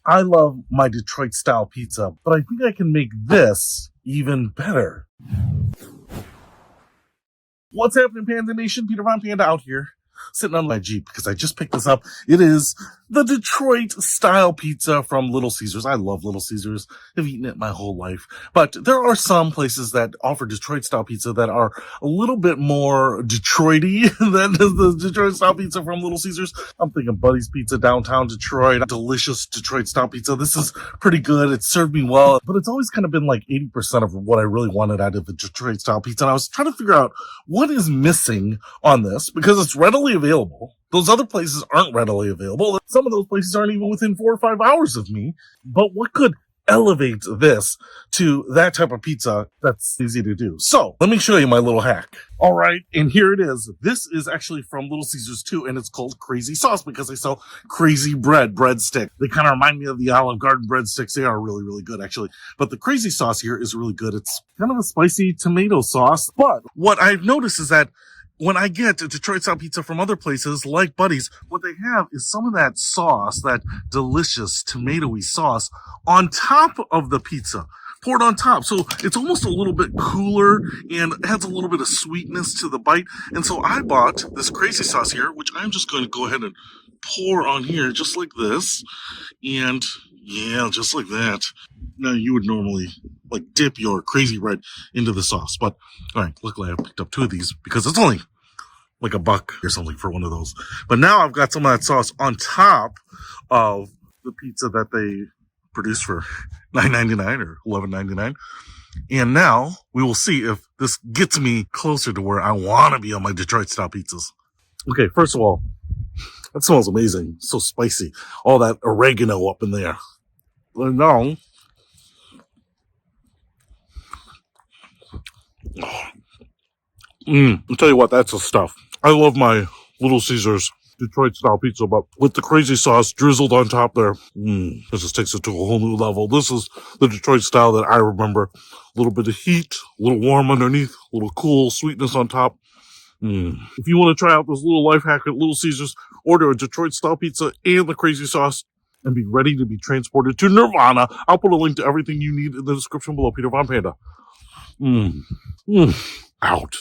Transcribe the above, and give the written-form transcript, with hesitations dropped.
I love my Detroit style pizza, but I think I can make this even better. What's happening, Panda Nation? Peter Von Panda out here, sitting on my Jeep because I just picked this up. It is the Detroit style pizza from Little Caesars. I love Little Caesars. I've eaten it my whole life. But there are some places that offer Detroit style pizza that are a little bit more Detroity than the Detroit style pizza from Little Caesars. I'm thinking Buddy's Pizza downtown Detroit, delicious Detroit style pizza. This is pretty good. It served me well, but it's always kind of been like 80% of what I really wanted out of the Detroit style pizza. And I was trying to figure out what is missing on this because it's readily available. Those other places aren't readily available. Some of those places aren't even within 4 or 5 hours of me. But what could elevate this to that type of pizza that's easy to do? So let me show you my little hack. All right, and here it is. This is actually from Little Caesars too, and it's called Crazy Sauce because they sell crazy breadstick. They kind of remind me of the Olive Garden breadsticks. They are really, really good actually. But the Crazy Sauce here is really good. It's kind of a spicy tomato sauce. But what I've noticed is that when I get Detroit style pizza from other places like Buddy's, what they have is some of that sauce, that delicious tomatoey sauce on top of the pizza, poured on top. So it's almost a little bit cooler and adds a little bit of sweetness to the bite. And so I bought this Crazy Sauce here, which I'm just going to go ahead and pour on here just like this. And yeah, just like that. Now you would normally like dip your crazy bread into the sauce. But all right, luckily I picked up 2 of these because it's only like $1 or something for one of those. But now I've got some of that sauce on top of the pizza that they produce for $9.99 or $11.99. And now we will see if this gets me closer to where I want to be on my Detroit style pizzas. Okay, first of all, that smells amazing. So spicy. All that oregano up in there. And now, I'll tell you what, that's the stuff. I love my Little Caesars Detroit style pizza, but with the crazy sauce drizzled on top there, this just takes it to a whole new level. This is the Detroit style that I remember. A little bit of heat, a little warm underneath, a little cool sweetness on top. If you want to try out this little life hack at Little Caesars, order a Detroit style pizza and the crazy sauce and be ready to be transported to Nirvana. I'll put a link to everything you need in the description below. Peter Von Panda. Out.